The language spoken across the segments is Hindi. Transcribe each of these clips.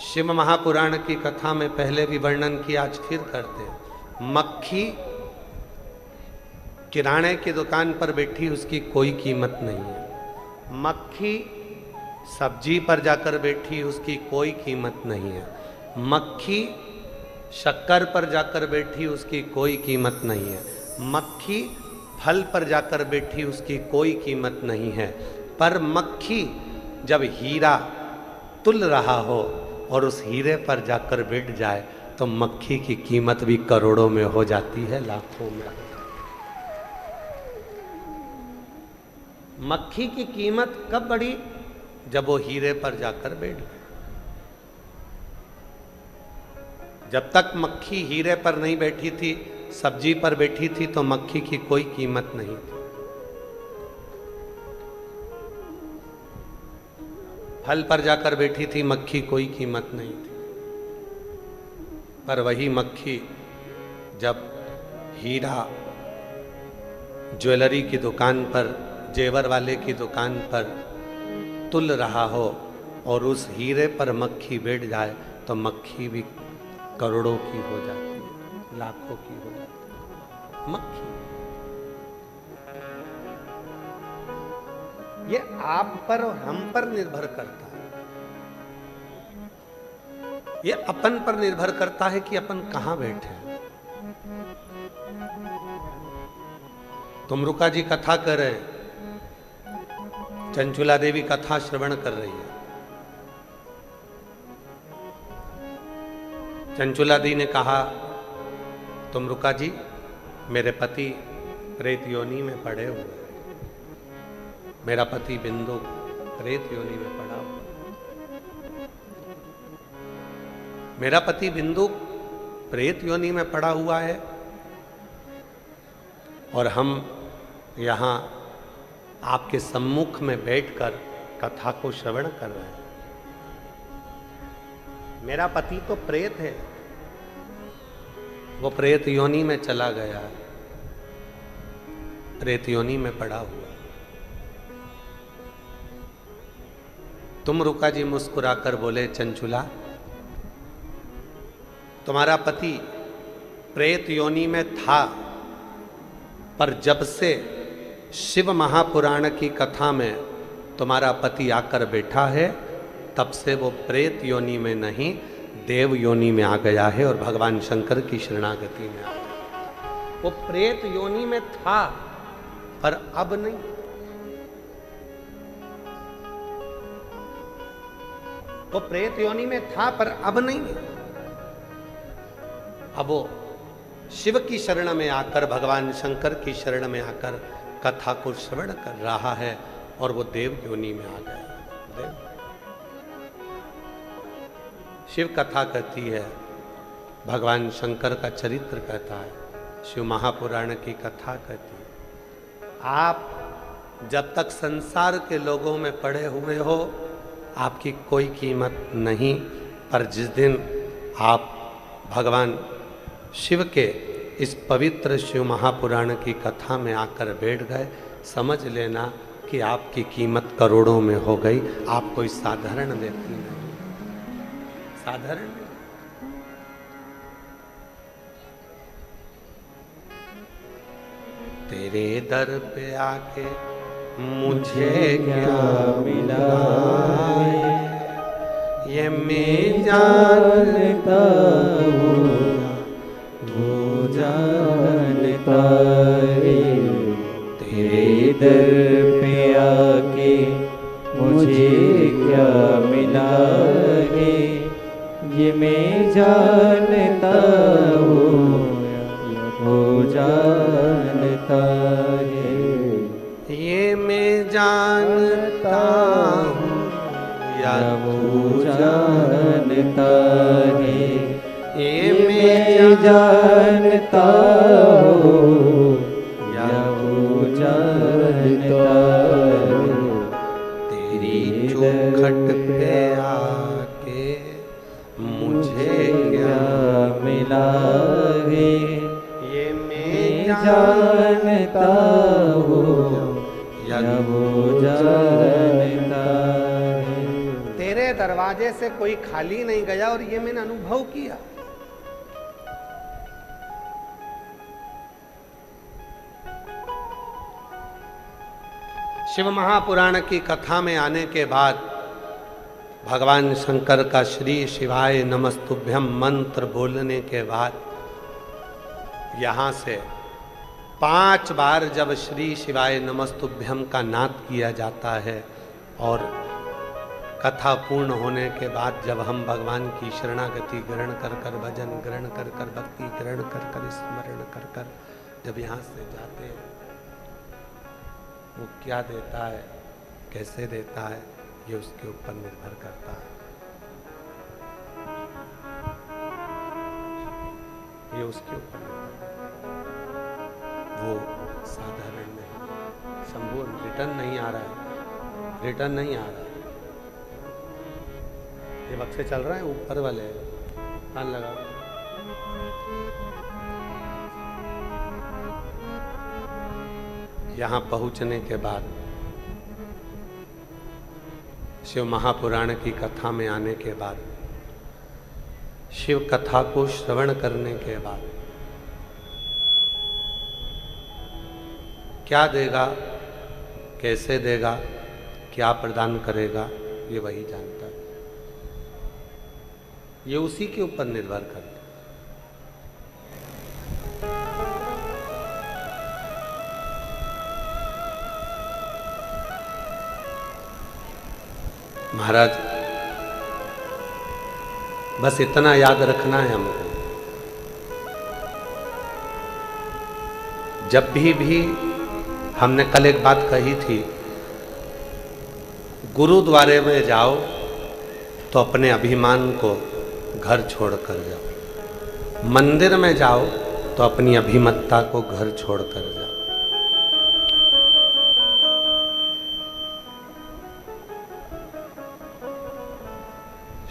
शिव महापुराण की कथा में पहले भी वर्णन किया, आज फिर करते हैं। मक्खी किराने की दुकान पर बैठी, उसकी कोई कीमत नहीं है। मक्खी सब्जी पर जाकर बैठी, उसकी कोई कीमत नहीं है। मक्खी शक्कर पर जाकर बैठी, उसकी कोई कीमत नहीं है। मक्खी फल पर जाकर बैठी, उसकी कोई कीमत नहीं है। पर मक्खी जब हीरा तुल रहा हो और उस हीरे पर जाकर बैठ जाए तो मक्खी की कीमत भी करोड़ों में हो जाती है, लाखों में। मक्खी की कीमत कब बढ़ी? जब वो हीरे पर जाकर बैठ गए। जब तक मक्खी हीरे पर नहीं बैठी थी, सब्जी पर बैठी थी, तो मक्खी की कोई कीमत नहीं थी। फल पर जाकर बैठी थी, मक्खी कोई कीमत नहीं थी। पर वही मक्खी जब हीरा ज्वेलरी की दुकान पर, जेवर वाले की दुकान पर तुल रहा हो और उस हीरे पर मक्खी बैठ जाए तो मक्खी भी करोड़ों की हो जाती है, लाखों की हो जाती है। मक्खी ये आप पर और हम पर निर्भर करता है। ये अपन पर निर्भर करता है कि अपन कहां बैठे हैं। तुम रुका जी कथा कर रहे हैं, चंचुला देवी कथा श्रवण कर रही है। चंचुला दी ने कहा, तुम रुका जी, मेरे पति प्रेत योनि में पड़े हुए हैं। मेरा पति बिंदु प्रेत योनि में पड़ा हुआ। मेरा पति बिंदु प्रेत योनि में पड़ा हुआ है और हम यहाँ आपके सम्मुख में बैठकर कथा को श्रवण कर रहे हैं। मेरा पति तो प्रेत है, वो प्रेत योनि में चला गया, प्रेत योनि में पड़ा हुआ। तुम रुका जी मुस्कुराकर बोले, चंचुला, तुम्हारा पति प्रेत योनि में था, पर जब से शिव महापुराण की कथा में तुम्हारा पति आकर बैठा है, तब से वो प्रेत योनि में नहीं, देव योनि में आ गया है और भगवान शंकर की शरणागति में आ गया। वो प्रेत योनि में था पर अब नहीं। वो प्रेत योनि में था पर अब नहीं। अब वो शिव की शरण में आकर, भगवान शंकर की शरण में आकर कथा को श्रवण कर रहा है और वो देव योनि में आ गया। देव शिव कथा कहती है, भगवान शंकर का चरित्र कहता है, शिव महापुराण की कथा कहती है। आप जब तक संसार के लोगों में पड़े हुए हो, आपकी कोई कीमत नहीं, पर जिस दिन आप भगवान शिव के इस पवित्र शिव महापुराण की कथा में आकर बैठ गए, समझ लेना कि आपकी कीमत करोड़ों में हो गई। आप कोई साधारण व्यक्ति नहीं, साधारण। तेरे दर पे आके मुझे क्या मिला, ये मैं जानता हूँ, वो जानता है। तेरे दर पे आके मुझे क्या मिला है, ये मैं जानता हूँ, वो जानता है। ये मैं जानता हूँ या वो जानता है। ये मैं जानता हूँ या वो जानता है। तेरी चौखट पे आके मुझे क्या मिला है, ये मैं जानता हूँ या वो जानता है। तेरे दर दरवाजे से कोई खाली नहीं गया और ये मैंने अनुभव किया। शिव महापुराण की कथा में आने के बाद भगवान शंकर का श्री शिवाय नमस्तुभ्यम मंत्र बोलने के बाद यहाँ से 5 बार जब श्री शिवाय नमस्तुभ्यम का नाद किया जाता है और कथा पूर्ण होने के बाद जब हम भगवान की शरणागति ग्रहण कर कर, भजन ग्रहण कर कर, भक्ति ग्रहण कर कर, स्मरण कर कर जब यहाँ से जाते हैं, वो क्या देता है, कैसे देता है, ये उसके ऊपर निर्भर करता है। ये उसके ऊपर निर्भर करता है। वो साधारण नहीं, संपूर्ण रिटर्न नहीं आ रहा है, रिटर्न नहीं आ रहा है। ये बक्से चल रहा है ऊपर वाले, कान लगा। यहाँ पहुंचने के बाद शिव महापुराण की कथा में आने के बाद, शिव कथा को श्रवण करने के बाद क्या देगा, कैसे देगा, क्या प्रदान करेगा, ये वही जानता है। ये उसी के ऊपर निर्भर करता है। महाराज बस इतना याद रखना है हमको, जब भी हमने कल एक बात कही थी, गुरुद्वारे में जाओ तो अपने अभिमान को घर छोड़कर जाओ, मंदिर में जाओ तो अपनी अभिमतता को घर छोड़कर जाओ।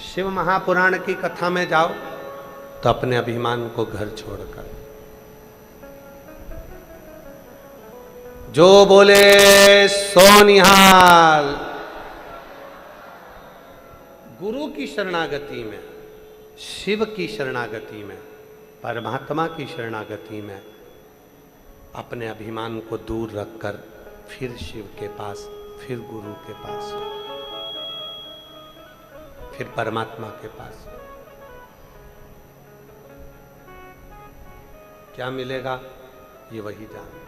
शिव महापुराण की कथा में जाओ तो अपने अभिमान को घर छोड़कर, जो बोले सो निहाल। गुरु की शरणागति में, शिव की शरणागति में, परमात्मा की शरणागति में अपने अभिमान को दूर रखकर फिर शिव के पास, फिर गुरु के पास, फिर परमात्मा के पास क्या मिलेगा, ये वही जानता।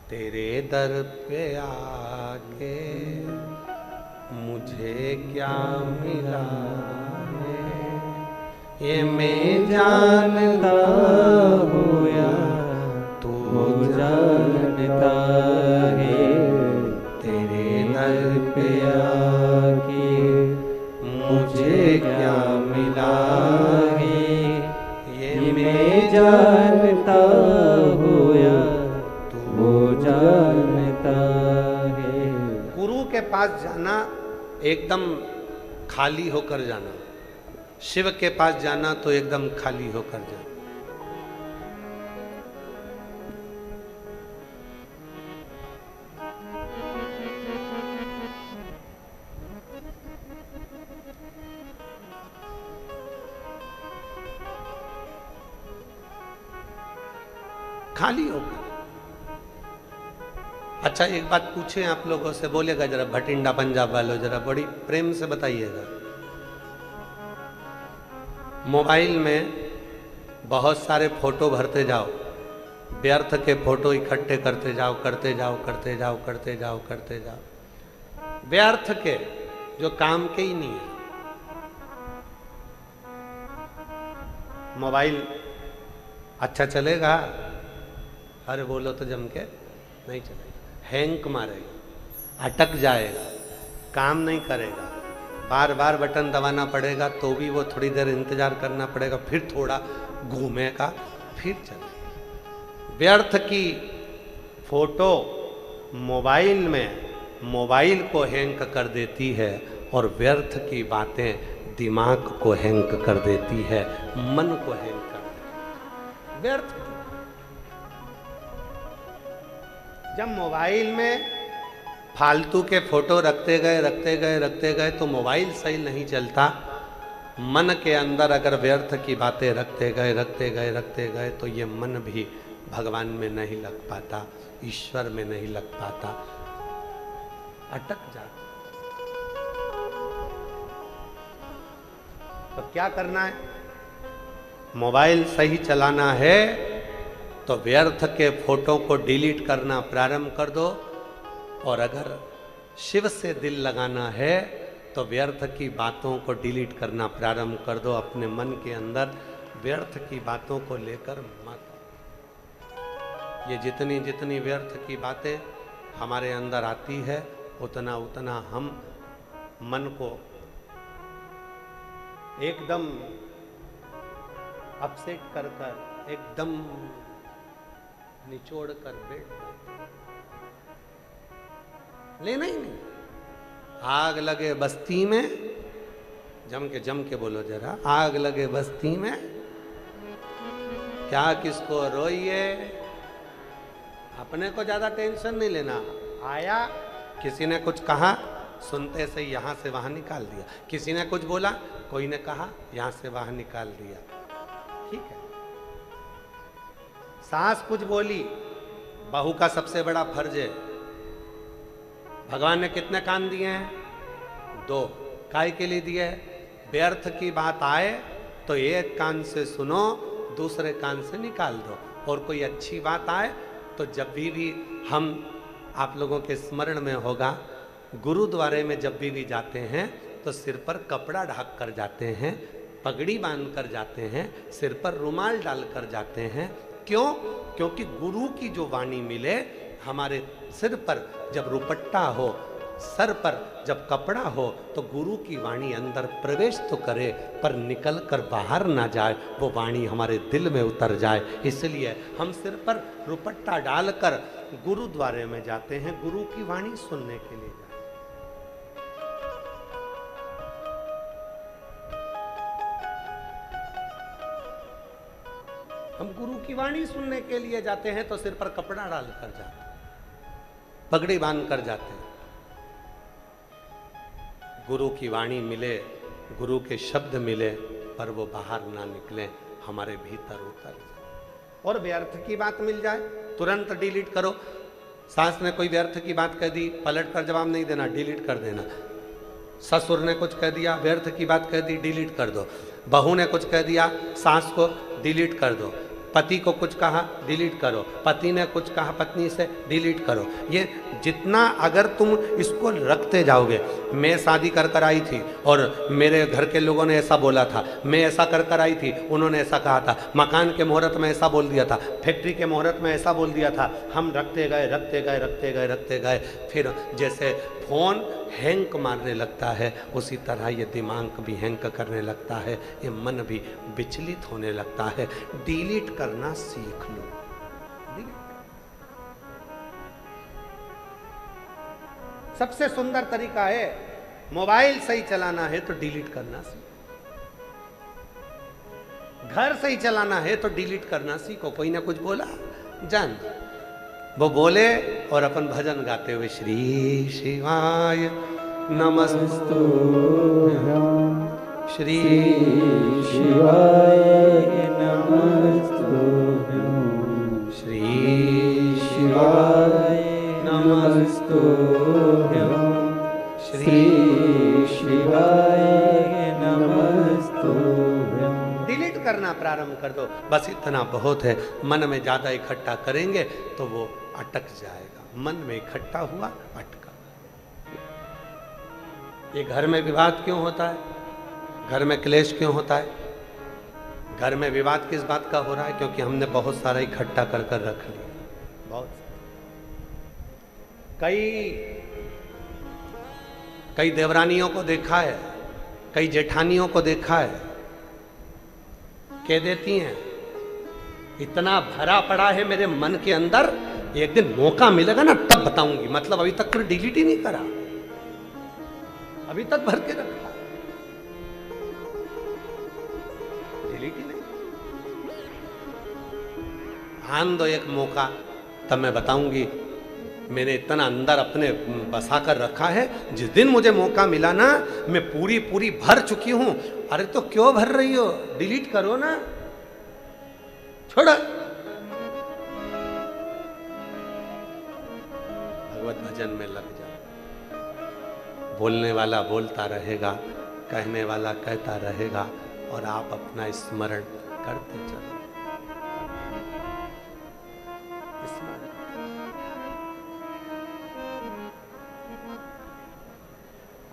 तेरे दर पे आके मुझे क्या मिला है, ये मैं जानता हूँ या तू जानता है। तेरे दर पे आके मुझे क्या मिला है, ये मैं जानता हूँ या वो जानता है। गुरु के पास जाना एकदम खाली होकर जाना, शिव के पास जाना तो एकदम खाली होकर जाना। खाली होकर। अच्छा एक बात पूछे आप लोगों से, बोलेगा जरा भटिंडा पंजाब वालों, जरा बड़ी प्रेम से बताइएगा। मोबाइल में बहुत सारे फोटो भरते जाओ, व्यर्थ के फोटो इकट्ठे करते जाओ, करते जाओ, करते जाओ, करते जाओ, करते जाओ, व्यर्थ के जो काम के ही नहीं है। मोबाइल अच्छा चलेगा, अरे बोलो तो जम के नहीं चलेगा, हैंग मारेगा, अटक जाएगा, काम नहीं करेगा, बार बार बटन दबाना पड़ेगा, तो भी वो थोड़ी देर इंतजार करना पड़ेगा, फिर थोड़ा घूमेगा, फिर चलेगा। व्यर्थ की फोटो मोबाइल में मोबाइल को हैंग कर देती है और व्यर्थ की बातें दिमाग को हैंग कर देती है, मन को हैंग कर देती है। व्यर्थ जब मोबाइल में फालतू के फोटो रखते गए तो मोबाइल सही नहीं चलता। मन के अंदर अगर व्यर्थ की बातें रखते गए तो ये मन भी भगवान में नहीं लग पाता, ईश्वर में नहीं लग पाता, अटक जाता। तो क्या करना है? मोबाइल सही चलाना है तो व्यर्थ के फोटो को डिलीट करना प्रारंभ कर दो, और अगर शिव से दिल लगाना है तो व्यर्थ की बातों को डिलीट करना प्रारंभ कर दो। अपने मन के अंदर व्यर्थ की बातों को लेकर मत। ये जितनी जितनी व्यर्थ की बातें हमारे अंदर आती है उतना उतना हम मन को एकदम अपसेट कर एकदम निचोड़ कर बैठ लेना ही नहीं। आग लगे बस्ती में, जम के बोलो जरा, आग लगे बस्ती में क्या किसको रोइए। अपने को ज्यादा टेंशन नहीं लेना। आया, किसी ने कुछ कहा, सुनते से यहां से वहां निकाल दिया। किसी ने कुछ बोला, कोई ने कहा, यहां से वहां निकाल दिया। ठीक है। सास कुछ बोली, बहू का सबसे बड़ा फर्ज है। भगवान ने कितने कान दिए हैं? 2। काय के लिए दिए? व्यर्थ की बात आए तो एक कान से सुनो, दूसरे कान से निकाल दो। और कोई अच्छी बात आए तो जब भी हम आप लोगों के स्मरण में होगा, गुरुद्वारे में जब भी जाते हैं तो सिर पर कपड़ा ढक कर जाते हैं, पगड़ी बांध कर जाते हैं, सिर पर रुमाल डाल कर जाते हैं। क्यों? क्योंकि गुरु की जो वाणी मिले, हमारे सिर पर जब रुपट्टा हो, सर पर जब कपड़ा हो, तो गुरु की वाणी अंदर प्रवेश तो करे पर निकल कर बाहर ना जाए, वो वाणी हमारे दिल में उतर जाए। इसलिए हम सिर पर रुपट्टा डालकर गुरुद्वारे में जाते हैं, गुरु की वाणी सुनने के लिए जाते हैं। हम गुरु की वाणी सुनने के लिए जाते हैं तो सिर पर कपड़ा डालकर जाते हैं, पगड़ी बांध कर जाते हैं। गुरु की वाणी मिले, गुरु के शब्द मिले, पर वो बाहर ना निकले, हमारे भीतर उतर जाए। और व्यर्थ की बात मिल जाए, तुरंत डिलीट करो। सास ने कोई व्यर्थ की बात कह दी, पलट कर जवाब नहीं देना, डिलीट कर देना। ससुर ने कुछ कह दिया, व्यर्थ की बात कह दी, डिलीट कर दो। बहू ने कुछ कह दिया, सास को डिलीट कर दो। पति को कुछ कहा, डिलीट करो। पति ने कुछ कहा पत्नी से, डिलीट करो। ये जितना अगर तुम इसको रखते जाओगे, मैं शादी कर कर आई थी और मेरे घर के लोगों ने ऐसा बोला था, मैं ऐसा कर कर आई थी, उन्होंने ऐसा कहा था, मकान के मुहूर्त में ऐसा बोल दिया था, फैक्ट्री के मुहूर्त में ऐसा बोल दिया था। हम रखते गए, फिर जैसे फोन हैंग मारने लगता है, उसी तरह ये दिमाग भी हैंग करने लगता है, ये मन भी विचलित होने लगता है। डिलीट करना सीख लो। सबसे सुंदर तरीका है, मोबाइल सही चलाना है तो डिलीट करना सीखो। घर सही चलाना है तो डिलीट करना सीखो। कोई ना कुछ बोला, जान वो बोले और अपन भजन गाते हुए श्री शिवाय नमस्तुभ्यं, श्री शिवाय नमस्तुभ्यं, श्री शिवाय नमस्तुभ्यं, श्री शिवाय नमस्तुभ्यं। डिलीट करना प्रारंभ कर दो, बस इतना बहुत है। मन में ज्यादा इकट्ठा करेंगे तो वो अटक जाएगा। मन में इकट्ठा हुआ, अटका। ये घर में विवाद क्यों होता है? घर में क्लेश क्यों होता है? घर में विवाद किस बात का हो रहा है? क्योंकि हमने बहुत सारा इकट्ठा कर कर रख लिया। बहुत कई देवरानियों को देखा है, कई जेठानियों को देखा है, कह देती हैं इतना भरा पड़ा है मेरे मन के अंदर, एक दिन मौका मिलेगा ना तब बताऊंगी। मतलब अभी तक फिर डिलीट ही नहीं करा, अभी तक भर के रखा, डिलीट ही नहीं। आन दो एक मौका, तब मैं बताऊंगी। मैंने इतना अंदर अपने बसा कर रखा है, जिस दिन मुझे मौका मिला ना मैं पूरी पूरी भर चुकी हूं। अरे तो क्यों भर रही हो, डिलीट करो ना, छोड़ो। भगवत भजन में लग जाओ। बोलने वाला बोलता रहेगा, कहने वाला कहता रहेगा, और आप अपना स्मरण करते चलो।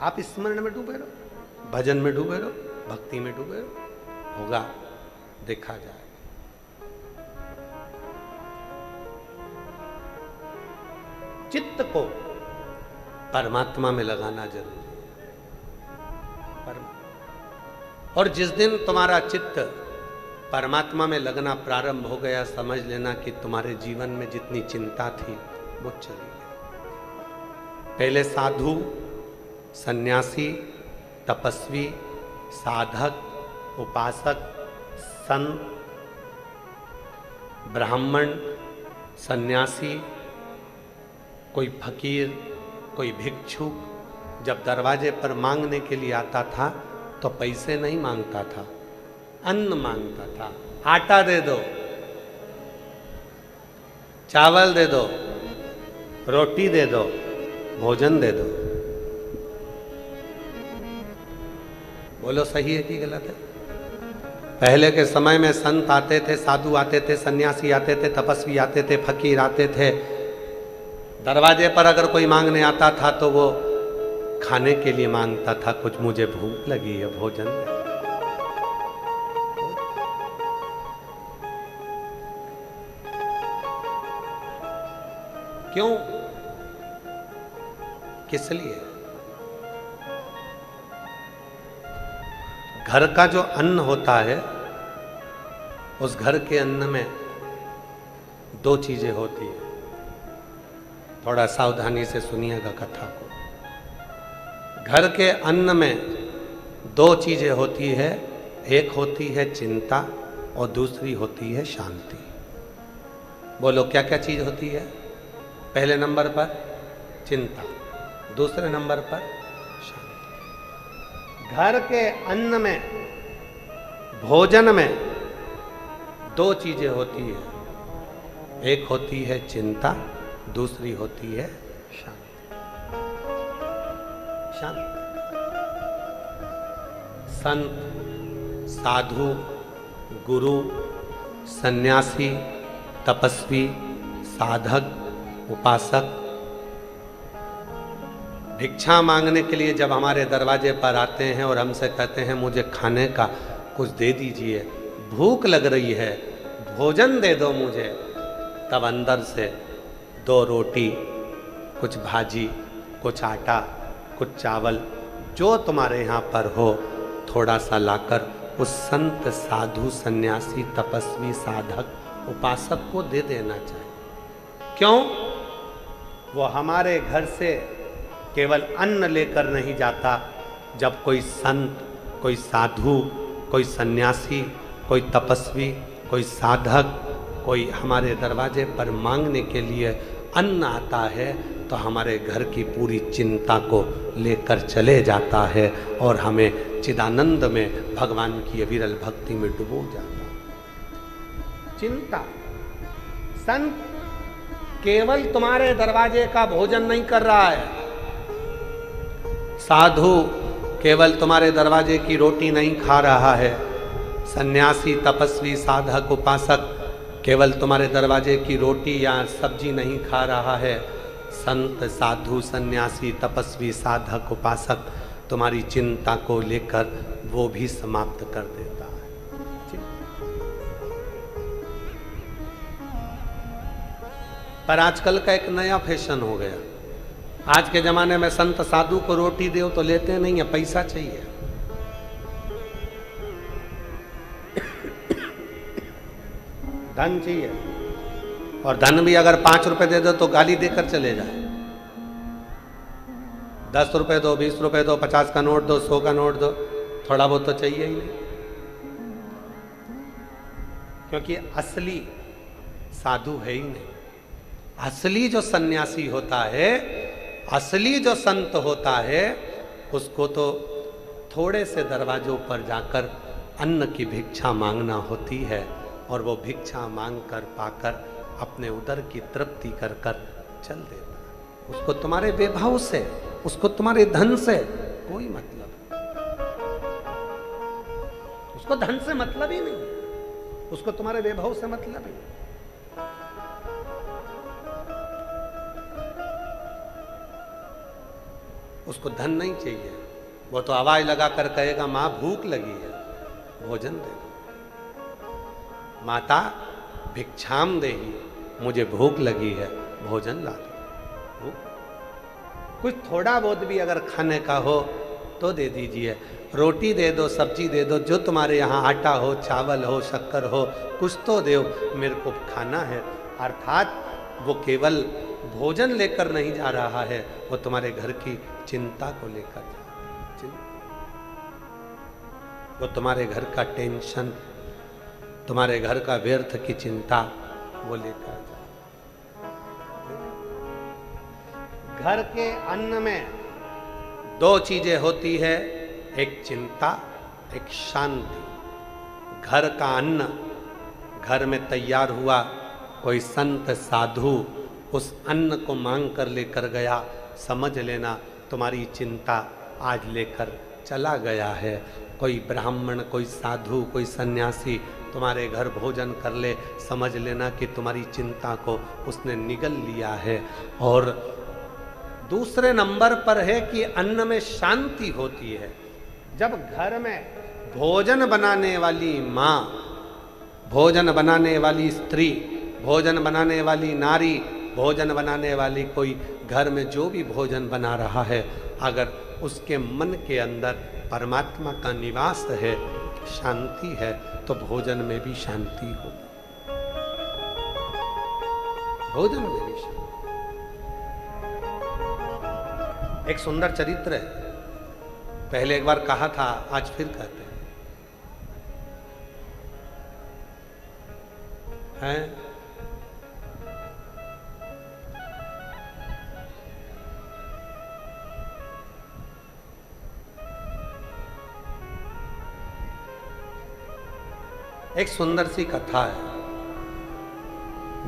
आप स्मरण में डूबे रहो, भजन में डूबे रहो, भक्ति में डूबे रहो, होगा, देखा जाए। चित्त को परमात्मा में लगाना जरूरी है। और जिस दिन तुम्हारा चित्त परमात्मा में लगना प्रारंभ हो गया, समझ लेना कि तुम्हारे जीवन में जितनी चिंता थी वो चली गई। पहले साधु, सन्यासी, तपस्वी, साधक, उपासक, संत, ब्राह्मण, सन्यासी, कोई फकीर, कोई भिक्षुक जब दरवाजे पर मांगने के लिए आता था तो पैसे नहीं मांगता था, अन्न मांगता था। आटा दे दो, चावल दे दो, रोटी दे दो, भोजन दे दो। बोलो सही है कि गलत है? पहले के समय में संत आते थे, साधु आते थे, सन्यासी आते थे, तपस्वी आते थे, फकीर आते थे। दरवाजे पर अगर कोई मांगने आता था तो वो खाने के लिए मांगता था, कुछ मुझे भूख लगी है, भोजन दे। क्यों? किस लिए? घर का जो अन्न होता है, उस घर के अन्न में दो चीजें होती है। थोड़ा सावधानी से सुनिएगा कथा को। घर के अन्न में दो चीजें होती है, एक होती है चिंता और दूसरी होती है शांति। बोलो क्या क्या चीज होती है? पहले नंबर पर चिंता, दूसरे नंबर पर शांति। घर के अन्न में, भोजन में दो चीजें होती है, एक होती है चिंता, दूसरी होती है शांति। शांति। संत, साधु, गुरु, सन्यासी, तपस्वी, साधक, उपासक भिक्षा मांगने के लिए जब हमारे दरवाजे पर आते हैं और हमसे कहते हैं मुझे खाने का कुछ दे दीजिए, भूख लग रही है, भोजन दे दो मुझे, तब अंदर से दो रोटी, कुछ भाजी, कुछ आटा, कुछ चावल, जो तुम्हारे यहाँ पर हो, थोड़ा सा लाकर उस संत, साधु, सन्यासी, तपस्वी, साधक, उपासक को दे देना चाहिए। क्यों? वो हमारे घर से केवल अन्न लेकर नहीं जाता। जब कोई संत, कोई साधु, कोई सन्यासी, कोई तपस्वी, कोई साधक, कोई हमारे दरवाजे पर मांगने के लिए अन्न आता है तो हमारे घर की पूरी चिंता को लेकर चले जाता है और हमें चिदानंद में, भगवान की अविरल भक्ति में डुबो जाता है। चिंता। संत केवल तुम्हारे दरवाजे का भोजन नहीं कर रहा है, साधु केवल तुम्हारे दरवाजे की रोटी नहीं खा रहा है, सन्यासी, तपस्वी, साधक, उपासक केवल तुम्हारे दरवाजे की रोटी या सब्जी नहीं खा रहा है। संत, साधु, सन्यासी, तपस्वी, साधक, उपासक तुम्हारी चिंता को लेकर वो भी समाप्त कर देता है। पर आजकल का एक नया फैशन हो गया। आज के जमाने में संत साधु को रोटी दो तो लेते नहीं है, पैसा चाहिए। धन चाहिए, और धन भी अगर 5 रुपए दे दो तो गाली देकर चले जाए। 10 रुपए दो, 20 रुपए दो, 50 का नोट दो, 100 का नोट दो, थोड़ा बहुत तो चाहिए ही नहीं। क्योंकि असली साधु है ही नहीं, असली जो सन्यासी होता है, असली जो संत होता है, उसको तो थोड़े से दरवाजों पर जाकर अन्न की भिक्षा मांगना होती है, और वो भिक्षा मांग कर पाकर अपने उदर की तृप्ति कर कर चल देता है। उसको तुम्हारे वैभव से, उसको तुम्हारे धन से कोई मतलब, उसको धन से मतलब ही नहीं, उसको तुम्हारे वैभव से मतलब ही नहीं। उसको धन नहीं चाहिए, वो तो आवाज लगा कर कहेगा मां भूख लगी है, भोजन दे दो। माता भिक्षाम देही, मुझे भूख लगी है, भोजन ला दो। कुछ थोड़ा बहुत भी अगर खाने का हो तो दे दीजिए, रोटी दे दो, सब्जी दे दो, जो तुम्हारे यहाँ आटा हो, चावल हो, शक्कर हो, कुछ तो दो, मेरे को खाना है। अर्थात वो केवल भोजन लेकर नहीं जा रहा है, वो तुम्हारे घर की चिंता को लेकर जा रहा है। वो तुम्हारे घर का टेंशन, तुम्हारे घर का व्यर्थ की चिंता वो लेकर जा रहा है। घर के अन्न में दो चीजें होती है, एक चिंता, एक शांति। घर का अन्न घर में तैयार हुआ, कोई संत साधु उस अन्न को मांग कर लेकर गया, समझ लेना तुम्हारी चिंता आज लेकर चला गया है। कोई ब्राह्मण, कोई साधु, कोई सन्यासी तुम्हारे घर भोजन कर ले, समझ लेना कि तुम्हारी चिंता को उसने निगल लिया है। और दूसरे नंबर पर है कि अन्न में शांति होती है। जब घर में भोजन बनाने वाली माँ, भोजन बनाने वाली स्त्री, भोजन बनाने वाली नारी, भोजन बनाने वाली कोई घर में जो भी भोजन बना रहा है, अगर उसके मन के अंदर परमात्मा का निवास है, शांति है, तो भोजन में भी शांति होगी। भोजन में भी शांति। एक सुंदर चरित्र है, पहले एक बार कहा था, आज फिर कहते हैं। एक सुंदर सी कथा है,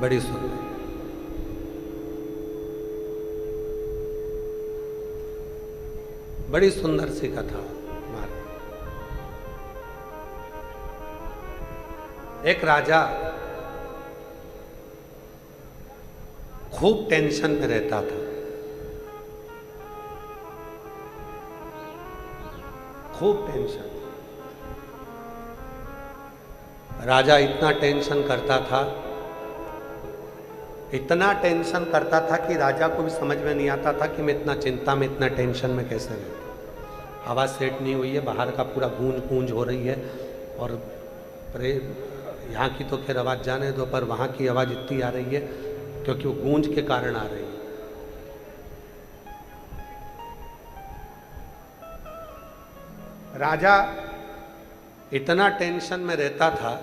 बड़ी सुंदर, बड़ी सुंदर सी कथा। एक राजा खूब टेंशन में रहता था, खूब टेंशन। राजा इतना टेंशन करता था, इतना टेंशन करता था कि राजा को भी समझ में नहीं आता था कि मैं इतना चिंता में, इतना टेंशन में कैसे रहूं। आवाज़ सेट नहीं हुई है, बाहर का पूरा गूंज गूंज हो रही है, और यहाँ की तो खैर आवाज़ जाने दो, पर वहाँ की आवाज़ इतनी आ रही है क्योंकि वो गूंज के कारण आ रही है। राजा इतना टेंशन में रहता था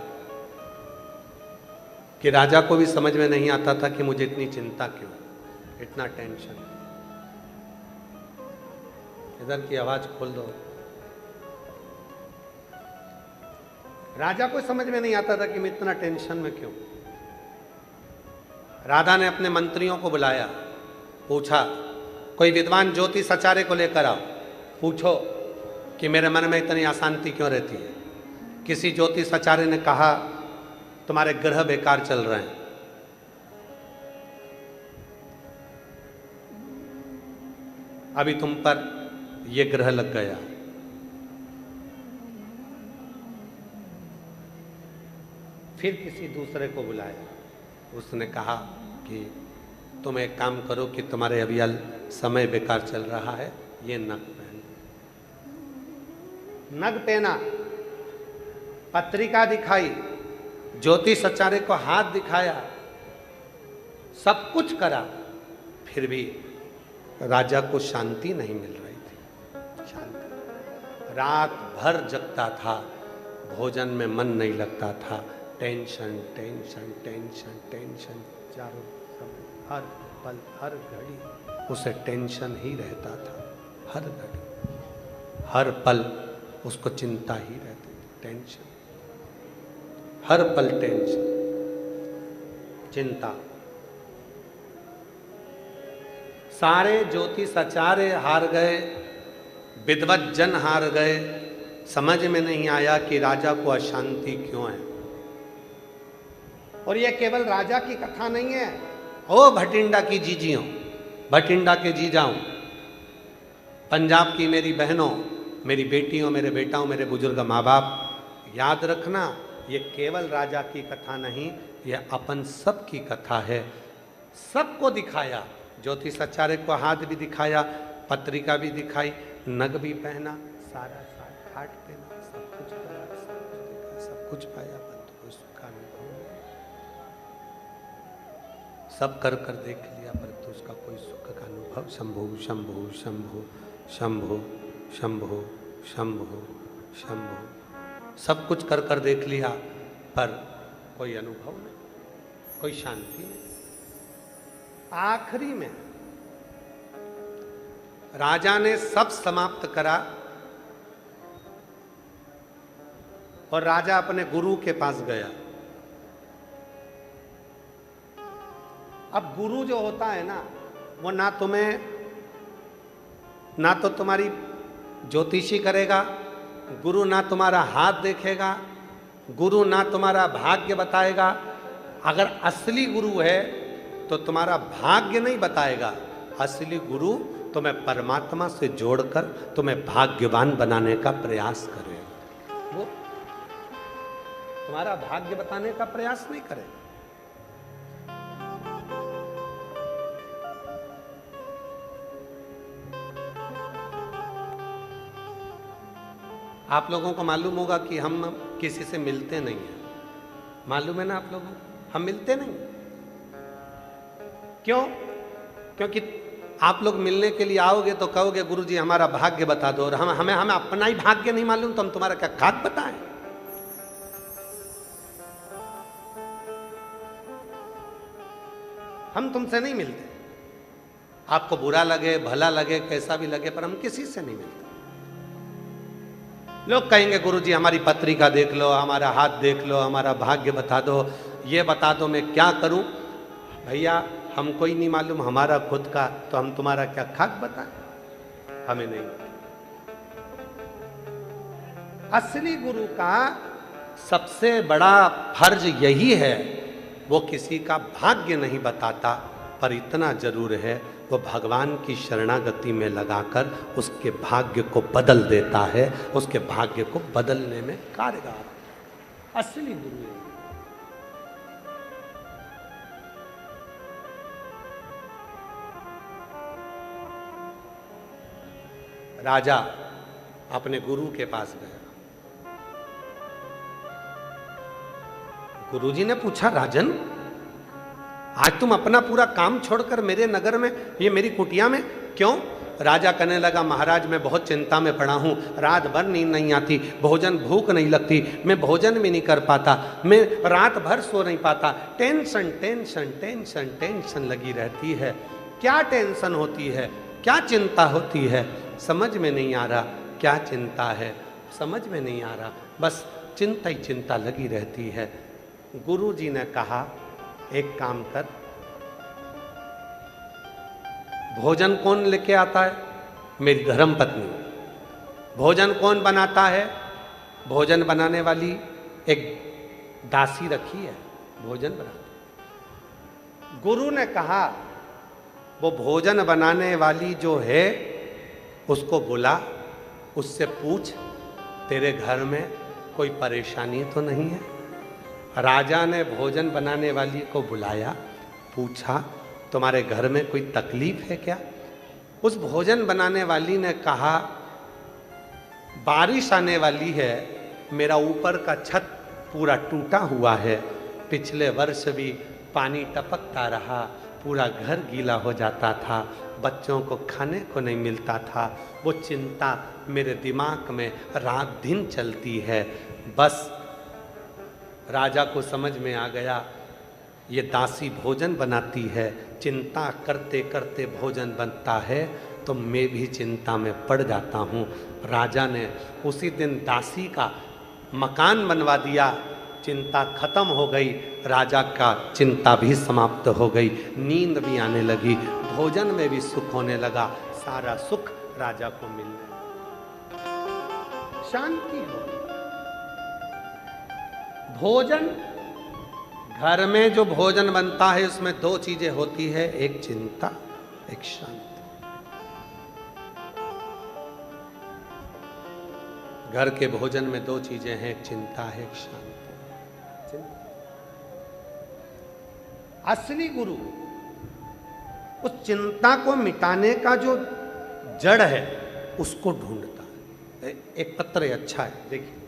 कि राजा को भी समझ में नहीं आता था कि मुझे इतनी चिंता क्यों, इतना टेंशन। इधर की आवाज खोल दो। राजा को समझ में नहीं आता था कि मैं इतना टेंशन में क्यों। राजा ने अपने मंत्रियों को बुलाया, पूछा कोई विद्वान ज्योतिष आचार्य को लेकर आओ, पूछो कि मेरे मन में इतनी अशांति क्यों रहती है। किसी ज्योतिष आचार्य ने कहा तुम्हारे ग्रह बेकार चल रहे हैं। अभी तुम पर यह ग्रह लग गया। फिर किसी दूसरे को बुलाया, उसने कहा कि तुम एक काम करो कि तुम्हारे अभी समय बेकार चल रहा है, ये नग पहनो। नग पहना, पत्रिका दिखाई, ज्योतिष आचार्य को हाथ दिखाया, सब कुछ करा, फिर भी राजा को शांति नहीं मिल रही थी। शांति, रात भर जगता था, भोजन में मन नहीं लगता था, टेंशन टेंशन टेंशन टेंशन, चारों सब हर पल हर घड़ी उसे टेंशन ही रहता था। हर घड़ी हर पल उसको चिंता ही रहती थी, टेंशन, हर पल टेंशन, चिंता। सारे ज्योतिष आचार्य हार गए, विद्वत जन हार गए, समझ में नहीं आया कि राजा को अशांति क्यों है। और यह केवल राजा की कथा नहीं है, ओ भटिंडा की जीजियों, भटिंडा के जीजाओं, पंजाब की मेरी बहनों, मेरी बेटियों, मेरे बेटाओं, मेरे बुजुर्ग माँ बाप, याद रखना ये केवल राजा की कथा नहीं, यह अपन सब की कथा है। सबको दिखाया, ज्योतिष आचार्य को हाथ भी दिखाया, पत्रिका भी दिखाई, नग भी पहना, सारा खाट पहना, सब कुछ करा, सब कुछ देखा, सब कुछ पाया, परंतु कोई सुख का अनुभव नहीं। सब कर कर देख लिया, परंतु उसका कोई सुख का अनुभव। शंभु शंभु शंभु शंभु शंभु शंभु शंभु, सब कुछ कर कर देख लिया, पर कोई अनुभव नहीं, कोई शांति नहीं। आखिरी में राजा ने सब समाप्त करा और राजा अपने गुरु के पास गया। अब गुरु जो होता है ना, वो ना तो तुम्हारी ज्योतिषी करेगा, गुरु ना तुम्हारा हाथ देखेगा, गुरु ना तुम्हारा भाग्य बताएगा। अगर असली गुरु है तो तुम्हारा भाग्य नहीं बताएगा, असली गुरु तुम्हें परमात्मा से जोड़कर तुम्हें भाग्यवान बनाने का प्रयास करेगा। वो तुम्हारा भाग्य बताने का प्रयास नहीं करेगा। आप लोगों को मालूम होगा कि हम किसी से मिलते नहीं हैं, मालूम है ना आप लोगों को, हम मिलते नहीं। क्यों? क्योंकि आप लोग मिलने के लिए आओगे तो कहोगे गुरुजी हमारा भाग्य बता दो, और हमें अपना ही भाग्य नहीं मालूम तो हम तुम्हारा क्या खाक बताएं। हम तुमसे नहीं मिलते, आपको बुरा लगे भला लगे कैसा भी लगे, पर हम किसी से नहीं मिलते। लोग कहेंगे गुरुजी हमारी पत्रिका देख लो, हमारा हाथ देख लो, हमारा भाग्य बता दो, ये बता दो मैं क्या करूं। भैया हमको ही नहीं मालूम हमारा खुद का, तो हम तुम्हारा क्या खाक बताएं, हमें नहीं। असली गुरु का सबसे बड़ा फर्ज यही है, वो किसी का भाग्य नहीं बताता, पर इतना जरूर है वो भगवान की शरणागति में लगाकर उसके भाग्य को बदल देता है, उसके भाग्य को बदलने में कारगर असली गुरु है। राजा अपने गुरु के पास गया। गुरुजी ने पूछा राजन आज तुम अपना पूरा काम छोड़कर मेरे नगर में, ये मेरी कुटिया में क्यों? राजा कहने लगा महाराज मैं बहुत चिंता में पड़ा हूँ, रात भर नींद नहीं आती, भोजन भूख नहीं लगती, मैं भोजन भी नहीं कर पाता, मैं रात भर सो नहीं पाता, टेंशन टेंशन टेंशन टेंशन लगी रहती है। क्या टेंशन होती है, क्या चिंता होती है, समझ में नहीं आ रहा, क्या चिंता है समझ में नहीं आ रहा, बस चिंता ही चिंता लगी रहती है। गुरु जी ने कहा एक काम कर, भोजन कौन लेके आता है? मेरी धर्म पत्नी। भोजन कौन बनाता है? भोजन बनाने वाली एक दासी रखी है, भोजन बनाती। गुरु ने कहा वो भोजन बनाने वाली जो है उसको बुला, उससे पूछ तेरे घर में कोई परेशानी तो नहीं है। राजा ने भोजन बनाने वाली को बुलाया, पूछा तुम्हारे घर में कोई तकलीफ है क्या? उस भोजन बनाने वाली ने कहा बारिश आने वाली है, मेरा ऊपर का छत पूरा टूटा हुआ है, पिछले वर्ष भी पानी टपकता रहा, पूरा घर गीला हो जाता था, बच्चों को खाने को नहीं मिलता था, वो चिंता मेरे दिमाग में रात दिन चलती है। बस राजा को समझ में आ गया ये दासी भोजन बनाती है, चिंता करते करते भोजन बनता है तो मैं भी चिंता में पड़ जाता हूँ। राजा ने उसी दिन दासी का मकान बनवा दिया, चिंता खत्म हो गई, राजा का चिंता भी समाप्त हो गई, नींद भी आने लगी, भोजन में भी सुख होने लगा, सारा सुख राजा को मिलने लगा, शांति हो गई। भोजन, घर में जो भोजन बनता है उसमें दो चीजें होती है, एक चिंता, एक शांति। घर के भोजन में दो चीजें हैं, एक चिंता है, एक शांति। असली गुरु उस चिंता को मिटाने का जो जड़ है उसको ढूंढता है। एक पत्र अच्छा है, देखिए।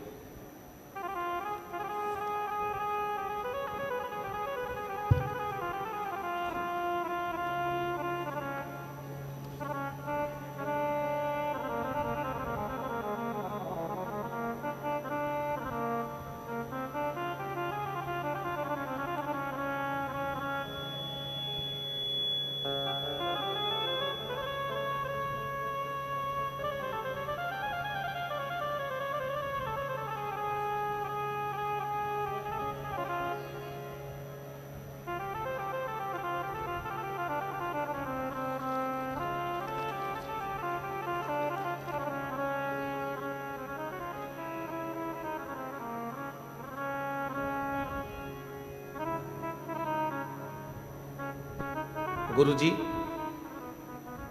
गुरुजी,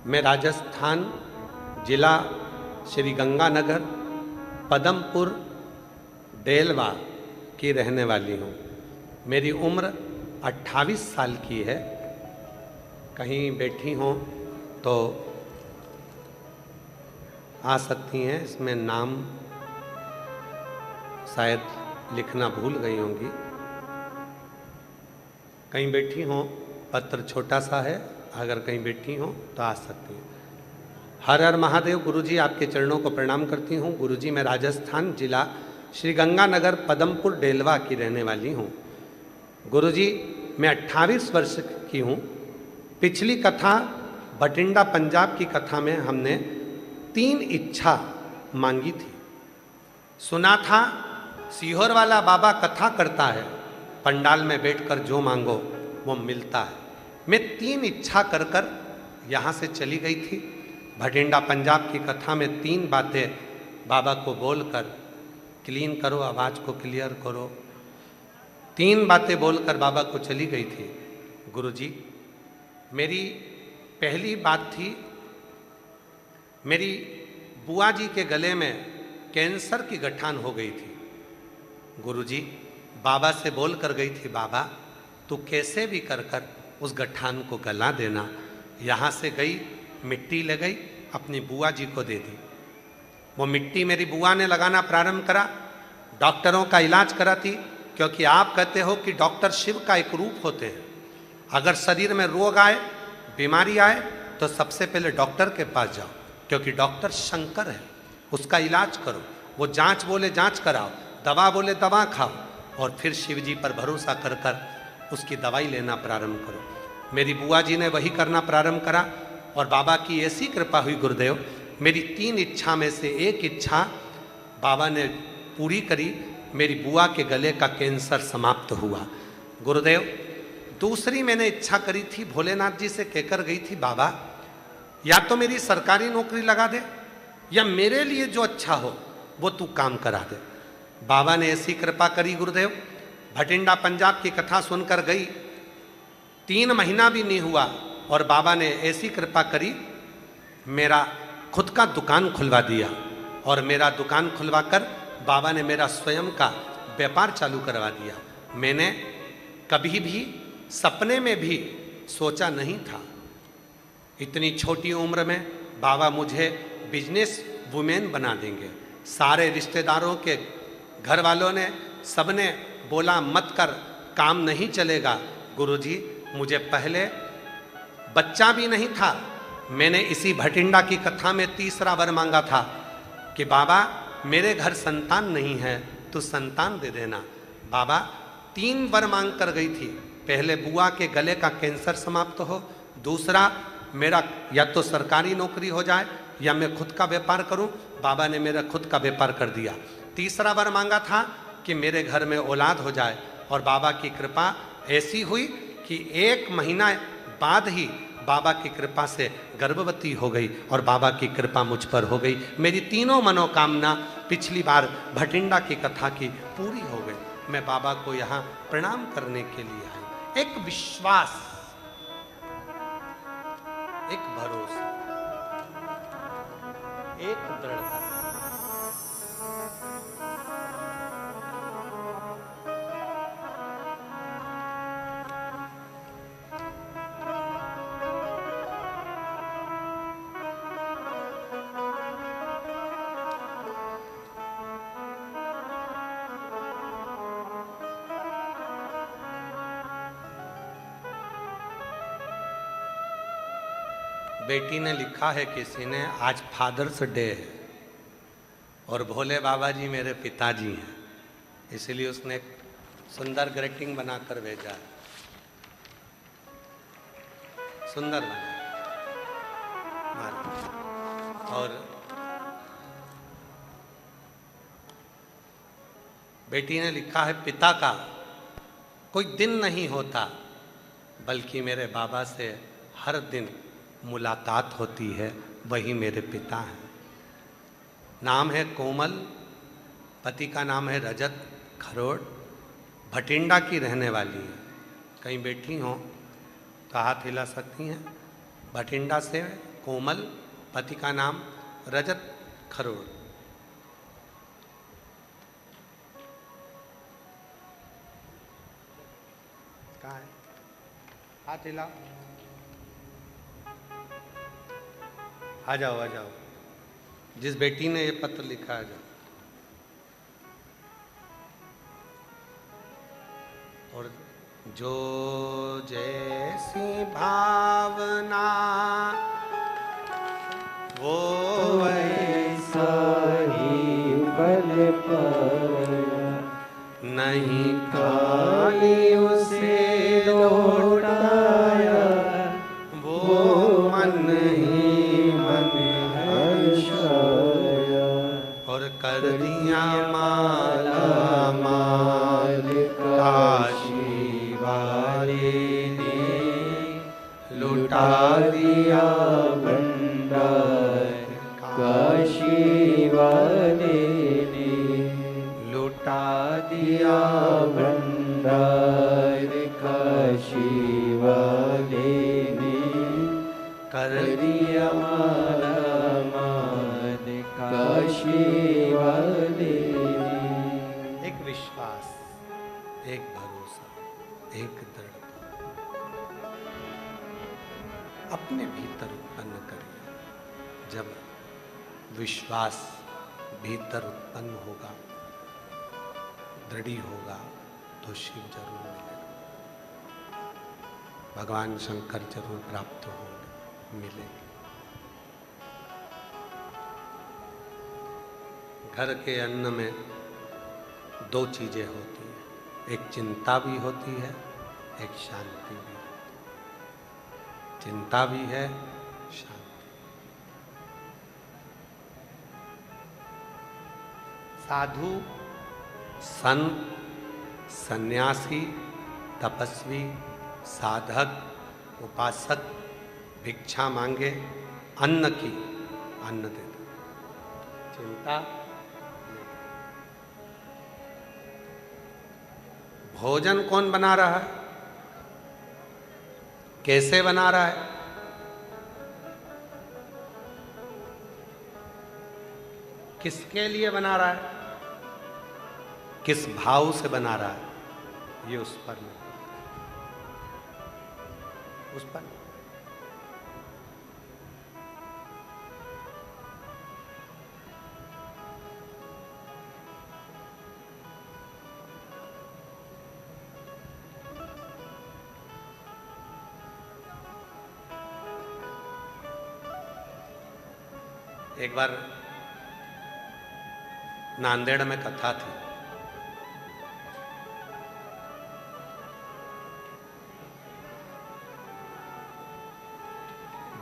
मैं राजस्थान जिला श्री गंगानगर पदमपुर डेलवा की रहने वाली हूँ। मेरी उम्र 28 साल की है। कहीं बैठी हों तो आ सकती हैं, इसमें नाम शायद लिखना भूल गई होंगी। कहीं बैठी हों, पत्र छोटा सा है, अगर कहीं बैठी हो तो आ सकती हैं। हर हर महादेव। गुरुजी, आपके चरणों को प्रणाम करती हूँ। गुरुजी, मैं राजस्थान जिला श्री गंगानगर पदमपुर डेलवा की रहने वाली हूँ। गुरुजी, मैं 28 वर्ष की हूँ। पिछली कथा बठिंडा पंजाब की कथा में हमने 3 इच्छा मांगी थी। सुना था सीहोर वाला बाबा कथा करता है, पंडाल में बैठकर जो मांगो वो मिलता है। मैं 3 इच्छा कर कर यहाँ से चली गई थी। भटिंडा पंजाब की कथा में 3 बातें बाबा को बोलकर, क्लीन करो, आवाज़ को क्लियर करो, 3 बातें बोलकर बाबा को चली गई थी। गुरुजी, मेरी पहली बात थी, मेरी बुआ जी के गले में कैंसर की गठान हो गई थी। गुरुजी, बाबा से बोल कर गई थी, बाबा तू कैसे भी कर कर उस गठान को गला देना। यहाँ से गई, मिट्टी ले गई, अपनी बुआ जी को दे दी। वो मिट्टी मेरी बुआ ने लगाना प्रारंभ करा, डॉक्टरों का इलाज कराती, क्योंकि आप कहते हो कि डॉक्टर शिव का एक रूप होते हैं। अगर शरीर में रोग आए, बीमारी आए, तो सबसे पहले डॉक्टर के पास जाओ, क्योंकि डॉक्टर शंकर है, उसका इलाज करो। वो जांच बोले जांच कराओ, दवा बोले दवा खाओ, और फिर शिव जी पर भरोसा कर कर उसकी दवाई लेना प्रारंभ करो। मेरी बुआ जी ने वही करना प्रारंभ करा, और बाबा की ऐसी कृपा हुई गुरुदेव, मेरी 3 इच्छा में से एक इच्छा बाबा ने पूरी करी। मेरी बुआ के गले का कैंसर समाप्त हुआ। गुरुदेव, दूसरी मैंने इच्छा करी थी, भोलेनाथ जी से कहकर गई थी, बाबा या तो मेरी सरकारी नौकरी लगा दे, या मेरे लिए जो अच्छा हो वो तू काम करा दे। बाबा ने ऐसी कृपा करी गुरुदेव, भटिंडा पंजाब की कथा सुनकर गई, 3 महीना भी नहीं हुआ, और बाबा ने ऐसी कृपा करी, मेरा खुद का दुकान खुलवा दिया। और मेरा दुकान खुलवा कर बाबा ने मेरा स्वयं का व्यापार चालू करवा दिया। मैंने कभी भी सपने में भी सोचा नहीं था, इतनी छोटी उम्र में बाबा मुझे बिजनेस वुमेन बना देंगे। सारे रिश्तेदारों के घर वालों ने, सबने बोला मत कर, काम नहीं चलेगा। गुरुजी, मुझे पहले बच्चा भी नहीं था। मैंने इसी भटिंडा की कथा में 3रा वर मांगा था कि बाबा मेरे घर संतान नहीं है, तो संतान दे देना। बाबा 3 वर मांग कर गई थी, पहले बुआ के गले का कैंसर समाप्त हो, दूसरा मेरा या तो सरकारी नौकरी हो जाए या मैं खुद का व्यापार करूं। बाबा ने मेरा खुद का व्यापार कर दिया। तीसरा वर मांगा था कि मेरे घर में औलाद हो जाए, और बाबा की कृपा ऐसी हुई कि 1 महीना बाद ही बाबा की कृपा से गर्भवती हो गई और बाबा की कृपा मुझ पर हो गई। मेरी तीनों मनोकामना पिछली बार भटिंडा की कथा की पूरी हो गई। मैं बाबा को यहाँ प्रणाम करने के लिए आई। एक विश्वास, एक भरोसा, एक दृढ़ता। बेटी ने लिखा है किसी ने, आज फादर्स डे है और भोले बाबा जी मेरे पिताजी हैं, इसलिए उसने एक सुंदर ग्रीटिंग बनाकर भेजा है। सुंदर बना। और बेटी ने लिखा है, पिता का कोई दिन नहीं होता बल्कि मेरे बाबा से हर दिन मुलाकात होती है, वही मेरे पिता हैं। नाम है कोमल, पति का नाम है रजत खरोड़, भटिंडा की रहने वाली है। कहीं बैठी हो तो हाथ हिला सकती हैं। भटिंडा से कोमल, पति का नाम रजत खरोड़। कहाँ है? हाथ हिला। आ जाओ आ जाओ। जिस बेटी ने ये पत्र लिखा है, जाओ। और जो जैसी भावना वो वैसा ही पल पर, नहीं खाली उसे लौटाया वो मन ही और कर दिया माला माल काशी वाले ने, लुटा दिया भंडार काशी वाले ने, लुटा दिया भंडार काशी वाले ने, कर दिया माला काशी वाले ने। एक विश्वास, एक भरोसा, एक दृढ़ता अपने भीतर उत्पन्न करिए। जब विश्वास भीतर उत्पन्न होगा, दृढ़ होगा, तो शिव जरूर मिलेगा, भगवान शंकर जरूर प्राप्त होंगे, मिलेंगे। घर के अन्न में 2 चीजें होती हैं, एक चिंता भी होती है, एक शांति भी होती है। चिंता भी है, शांति। साधु, संत, सन्यासी, तपस्वी, साधक, उपासक भिक्षा मांगे, अन्न की, अन्न दे दो। चिंता, भोजन कौन बना रहा है, कैसे बना रहा है, किसके लिए बना रहा है, किस भाव से बना रहा है, ये उस पर नहीं, उस पर नहीं। एक बार नांदेड़ में कथा थी।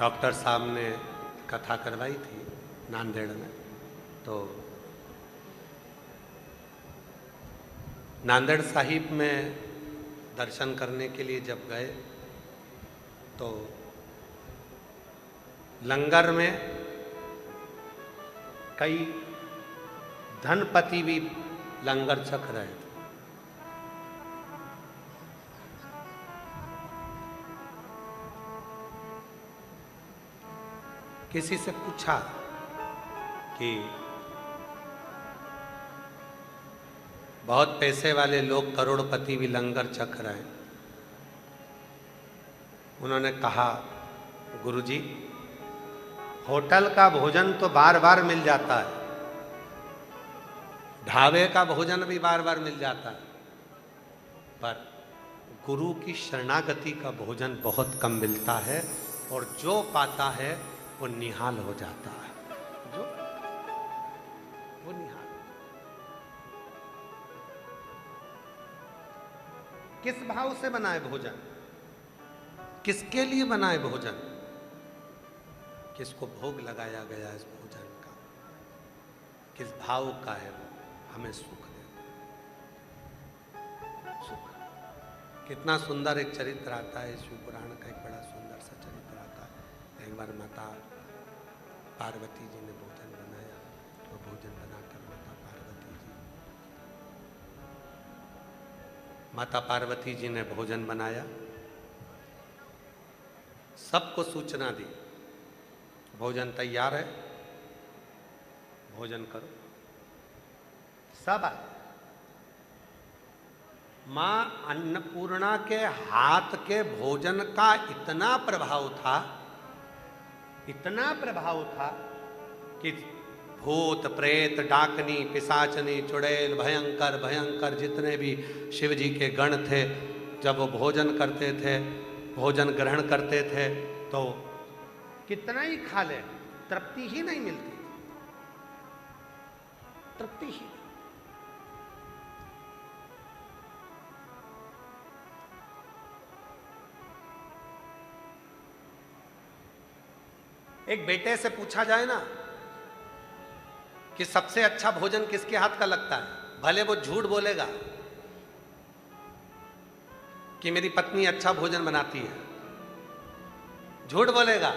डॉक्टर साहब ने कथा करवाई थी नांदेड़ में। तो नांदेड़ साहिब में दर्शन करने के लिए जब गए तो लंगर में कई धनपति भी लंगर छक रहे थे। किसी से पूछा कि बहुत पैसे वाले लोग करोड़पति भी लंगर छक रहे हैं। उन्होंने कहा, गुरुजी, होटल का भोजन तो बार बार मिल जाता है, ढाबे का भोजन भी बार बार मिल जाता है, पर गुरु की शरणागति का भोजन बहुत कम मिलता है और जो पाता है वो निहाल हो जाता है। जो वो निहाल। किस भाव से बनाए भोजन, किसके लिए बनाए भोजन, किसको भोग लगाया गया इस भोजन का, किस भाव का है वो, हमें सुख दे। सुख। कितना सुंदर एक चरित्र आता है शिव पुराण का, एक बड़ा सुंदर सा चरित्र आता है। एक बार माता पार्वती जी ने भोजन बनाया, तो भोजन बनाकर माता पार्वती जी ने भोजन बनाया, सबको सूचना दी, भोजन तैयार है, भोजन करो। सब आए। मां अन्नपूर्णा के हाथ के भोजन का इतना प्रभाव था, इतना प्रभाव था कि भूत प्रेत डाकनी पिशाचनी चुड़ैल भयंकर भयंकर जितने भी शिव जी के गण थे, जब वो भोजन करते थे, भोजन ग्रहण करते थे, तो कितना ही खा ले तृप्ति ही नहीं मिलती, तृप्ति ही। एक बेटे से पूछा जाए ना कि सबसे अच्छा भोजन किसके हाथ का लगता है, भले वो झूठ बोलेगा कि मेरी पत्नी अच्छा भोजन बनाती है, झूठ बोलेगा,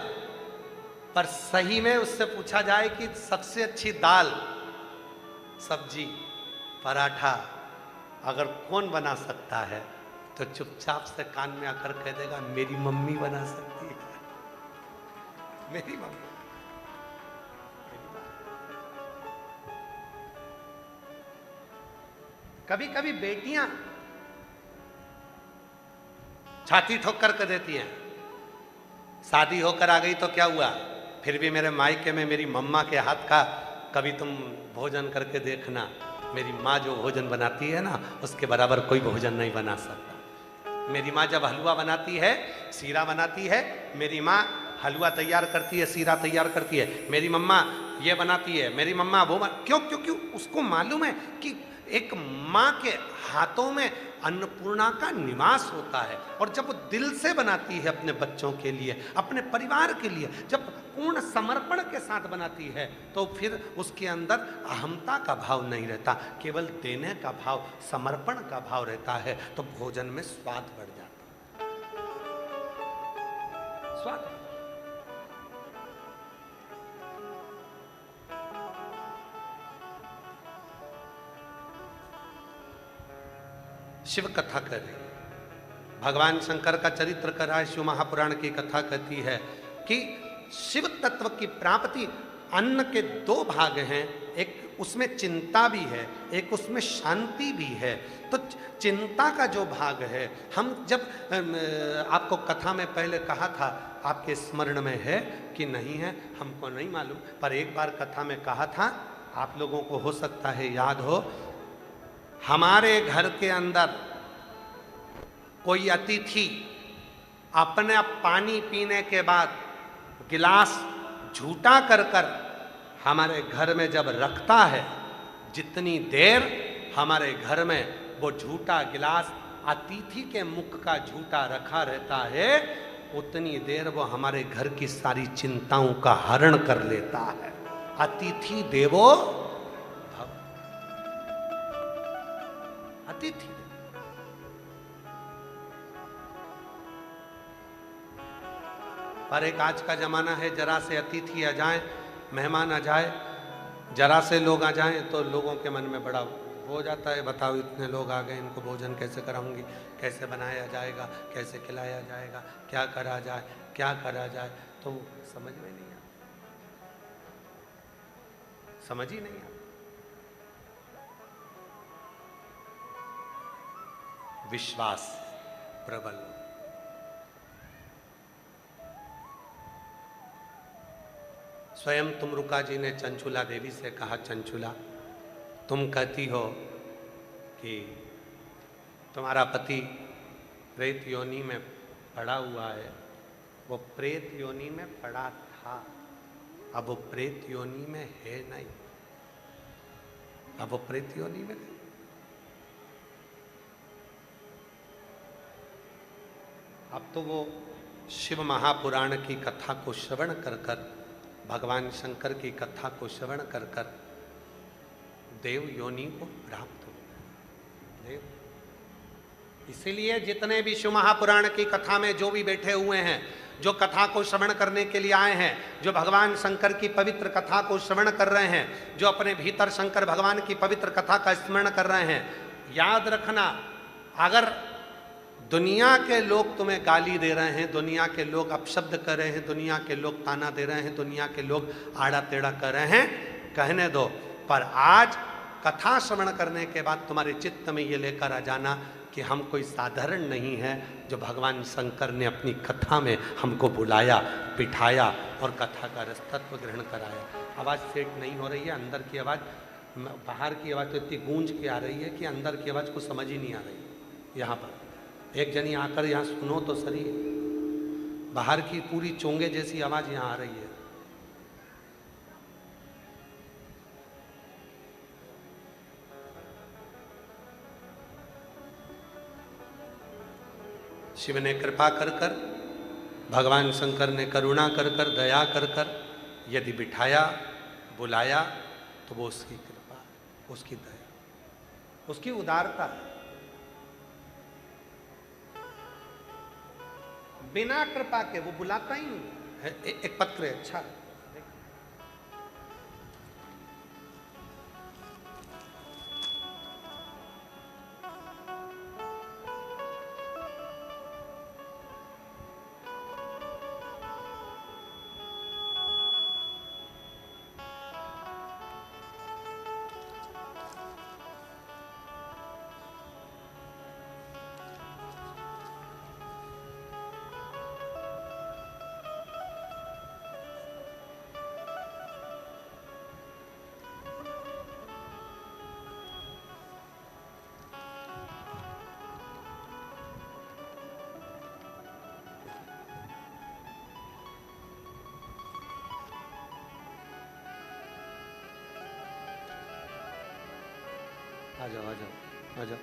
पर सही में उससे पूछा जाए कि सबसे अच्छी दाल सब्जी पराठा अगर कौन बना सकता है, तो चुपचाप से कान में आकर कह देगा, मेरी मम्मी बना सकती है, मेरी मम्मी। कभी कभी बेटियां छाती ठोक कर देती हैं, शादी होकर आ गई तो क्या हुआ, फिर भी मेरे मायके में मेरी मम्मा के हाथ का कभी तुम भोजन करके देखना, मेरी माँ जो भोजन बनाती है ना, उसके बराबर कोई भोजन नहीं बना सकता। मेरी माँ जब हलवा बनाती है, सीरा बनाती है, मेरी माँ हलवा तैयार करती है, सीरा तैयार करती है, मेरी मम्मा ये बनाती है, मेरी मम्मा वो क्यों क्यों क्यों, उसको मालूम है कि एक माँ के हाथों में अन्नपूर्णा का निवास होता है, और जब वो दिल से बनाती है अपने बच्चों के लिए, अपने परिवार के लिए, जब पूर्ण समर्पण के साथ बनाती है, तो फिर उसके अंदर अहमता का भाव नहीं रहता, केवल देने का भाव, समर्पण का भाव रहता है, तो भोजन में स्वाद बढ़ जाता है। स्वाद। शिव कथा कर रही है, भगवान शंकर का चरित्र कर रहा है, शिव महापुराण की कथा कहती है कि शिव तत्व की प्राप्ति, अन्न के दो भाग हैं, एक उसमें चिंता भी है, एक उसमें शांति भी है। तो चिंता का जो भाग है, हम जब आपको कथा में पहले कहा था, आपके स्मरण में है कि नहीं है हमको नहीं मालूम, पर एक बार कथा में कहा था, आप लोगों को हो सकता है याद हो, हमारे घर के अंदर कोई अतिथि अपने पानी पीने के बाद गिलास झूठा कर कर हमारे घर में जब रखता है, जितनी देर हमारे घर में वो झूठा गिलास अतिथि के मुख का झूठा रखा रहता है, उतनी देर वो हमारे घर की सारी चिंताओं का हरण कर लेता है। अतिथि देवो भव। अतिथि पर एक आज का जमाना है, जरा से अतिथि आ जाए, मेहमान आ जाए, जरा से लोग आ जाएं तो लोगों के मन में बड़ा हो जाता है, बताओ इतने लोग आ गए, इनको भोजन कैसे कराऊंगी, कैसे बनाया जाएगा, कैसे खिलाया जाएगा, क्या करा जाए, क्या करा जाए, तो समझ में नहीं आता, समझ ही नहीं आता। विश्वास प्रबल। स्वयं तुमरुका जी ने चंचुला देवी से कहा, चंचुला तुम कहती हो कि तुम्हारा पति प्रेत योनि में पड़ा हुआ है, वो प्रेत योनि में पड़ा था, अब वो प्रेत योनि में है नहीं, अब वो प्रेत योनि में नहीं। अब तो वो शिव महापुराण की कथा को श्रवण कर कर, भगवान शंकर की कथा को श्रवण कर कर देव योनि को प्राप्त हो गए। देव, इसीलिए जितने भी शिव महापुराण की कथा में जो भी बैठे हुए हैं, जो कथा को श्रवण करने के लिए आए हैं, जो भगवान शंकर की पवित्र कथा को श्रवण कर रहे हैं, जो अपने भीतर शंकर भगवान की पवित्र कथा का स्मरण कर रहे हैं, याद रखना, अगर दुनिया के लोग तुम्हें गाली दे रहे हैं, दुनिया के लोग अपशब्द कर रहे हैं, दुनिया के लोग ताना दे रहे हैं, दुनिया के लोग आड़ा टेढ़ा कर रहे हैं, कहने दो, पर आज कथा श्रवण करने के बाद तुम्हारे चित्त में ये लेकर आ जाना कि हम कोई साधारण नहीं है, जो भगवान शंकर ने अपनी कथा में हमको बुलाया, बिठाया और कथा का रसतत्व ग्रहण कराया। आवाज़ सेट नहीं हो रही है, अंदर की आवाज़, बाहर की आवाज़ तो इतनी गूंज के आ रही है कि अंदर की आवाज़ को समझ ही नहीं आ रही। यहाँ पर एक जनी आकर यहाँ सुनो तो सही, बाहर की पूरी चोंगे जैसी आवाज़ यहाँ आ रही है। शिव ने कृपा कर कर, भगवान शंकर ने करुणा कर कर, दया कर कर यदि बिठाया, बुलाया, तो वो उसकी कृपा, उसकी दया, उसकी उदारता है। बिना कृपा के वो बुलाता ही नहीं। एक पत्र है, अच्छा आ जाओ, आ जाओ, आ जाओ।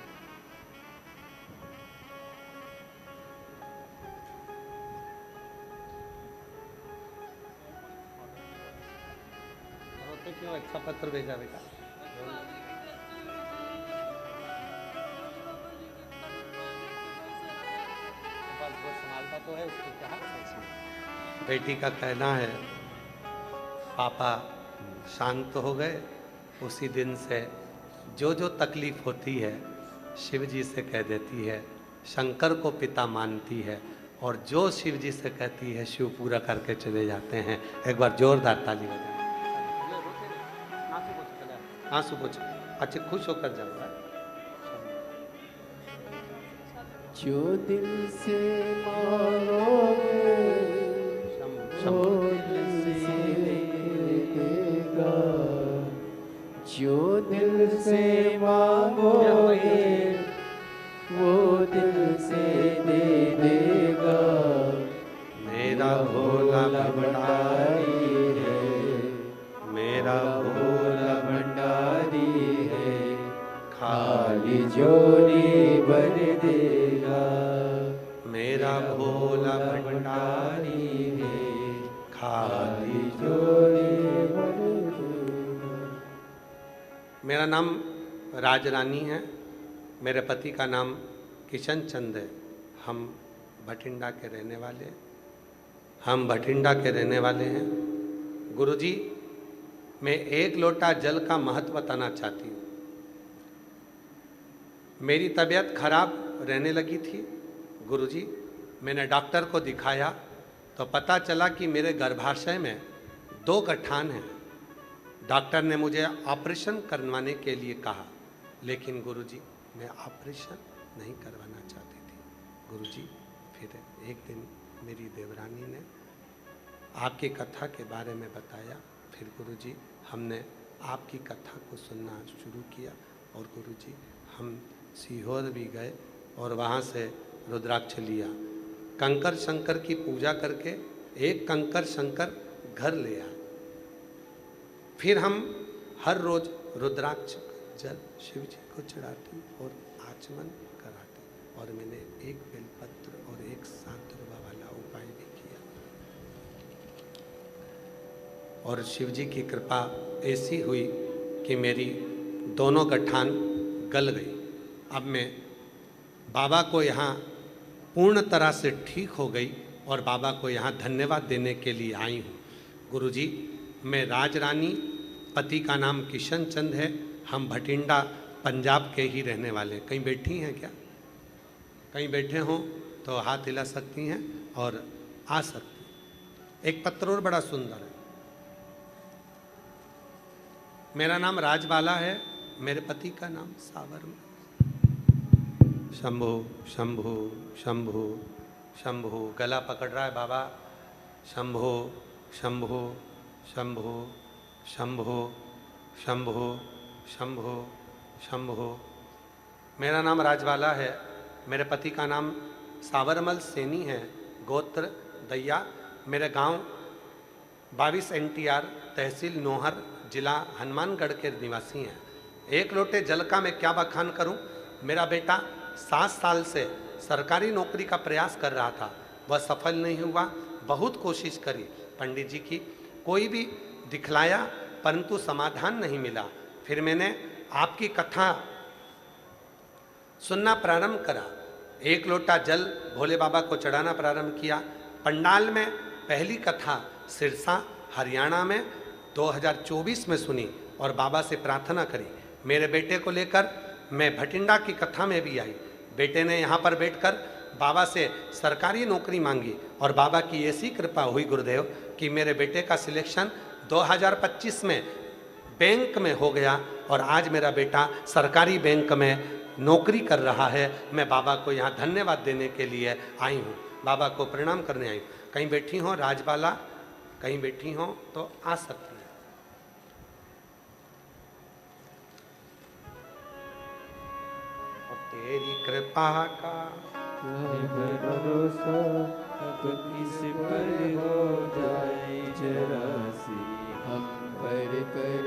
तो क्यों अच्छा पत्र भेजा बेटा? वो संभालता तो है, उसको क्या है? बेटी का कहना है पापा शांत हो गए, उसी दिन से जो जो तकलीफ होती है शिव जी से कह देती है, शंकर को पिता मानती है, और जो शिव जी से कहती है शिव पूरा करके चले जाते हैं। एक बार जोरदार ताली बजाएं। आंसू पोछो, अच्छे खुश होकर जाओ। जो दिल से मांगोगे वो दिल से देगा, जो दिल से मांगोगे वो दिल से दे देगा। मेरा भोला भंडारी है, मेरा भोला भंडारी है, खाली झोली भर देगा। मेरा भोला भंडारी है, खाली झोली भर दे। मेरा नाम राज रानी है, मेरे पति का नाम किशन चंद है। हम भटिंडा के रहने वाले हैं। गुरुजी, मैं एक लोटा जल का महत्व बताना चाहती हूँ। मेरी तबीयत खराब रहने लगी थी गुरुजी, मैंने डॉक्टर को दिखाया तो पता चला कि मेरे गर्भाशय में 2 गठान हैं। डॉक्टर ने मुझे ऑपरेशन करवाने के लिए कहा, लेकिन गुरुजी मैं ऑपरेशन नहीं करवाना चाहती थी। गुरुजी, फिर एक दिन मेरी देवरानी ने आपकी कथा के बारे में बताया। फिर गुरुजी हमने आपकी कथा को सुनना शुरू किया और गुरुजी हम सीहोर भी गए और वहाँ से रुद्राक्ष लिया। कंकर शंकर की पूजा करके एक कंकर शंकर घर ले आए। फिर हम हर रोज रुद्राक्ष जल शिव जी को चढ़ाते और आचमन कराते, और मैंने एक बेलपत्र और एक 7 रुपये वाला उपाय भी किया। और शिव जी की कृपा ऐसी हुई कि मेरी दोनों गठान गल गई। अब मैं बाबा को यहाँ पूर्ण तरह से ठीक हो गई और बाबा को यहाँ धन्यवाद देने के लिए आई हूँ। गुरुजी, मैं राज रानी, पति का नाम किशन चंद है। हम भटिंडा पंजाब के ही रहने वाले हैं। कहीं बैठी हैं क्या? कहीं बैठे हों तो हाथ हिला सकती हैं और आ सकती हैं। एक पत्र और बड़ा सुंदर है। मेरा नाम राजबाला है, मेरे पति का नाम सावरमल। शंभो शंभो शंभो शंभो, गला पकड़ रहा है बाबा। शंभो शंभो शंभो शंभो शंभो शंभो शंभो। मेरा नाम राजबाला है, मेरे पति का नाम सावरमल सैनी है, गोत्र दैया। मेरे गांव 22 NTR, तहसील नोहर, जिला हनुमानगढ़ के निवासी हैं। एक लोटे जल का मैं क्या बखान करूं। मेरा बेटा 7 साल से सरकारी नौकरी का प्रयास कर रहा था, वह सफल नहीं हुआ। बहुत कोशिश करी पंडित जी की, कोई भी दिखलाया परंतु समाधान नहीं मिला। फिर मैंने आपकी कथा सुनना प्रारंभ करा। एक लोटा जल भोले बाबा को चढ़ाना प्रारंभ किया। पंडाल में पहली कथा सिरसा हरियाणा में 2024 में सुनी और बाबा से प्रार्थना करी। मेरे बेटे को लेकर मैं भटिंडा की कथा में भी आई। बेटे ने यहाँ पर बैठकर बाबा से सरकारी नौकरी मांगी और बाबा की ऐसी कृपा हुई गुरुदेव कि मेरे बेटे का सिलेक्शन 2025 में बैंक में हो गया और आज मेरा बेटा सरकारी बैंक में नौकरी कर रहा है। मैं बाबा को यहाँ धन्यवाद देने के लिए आई हूँ, बाबा को प्रणाम करने आई हूँ। कहीं बैठी हो राजबाला, कहीं बैठी हो तो आ सकती है। तेरी कृपा का भरोसा अब किस पर हो जाए जरा सी हम पर कर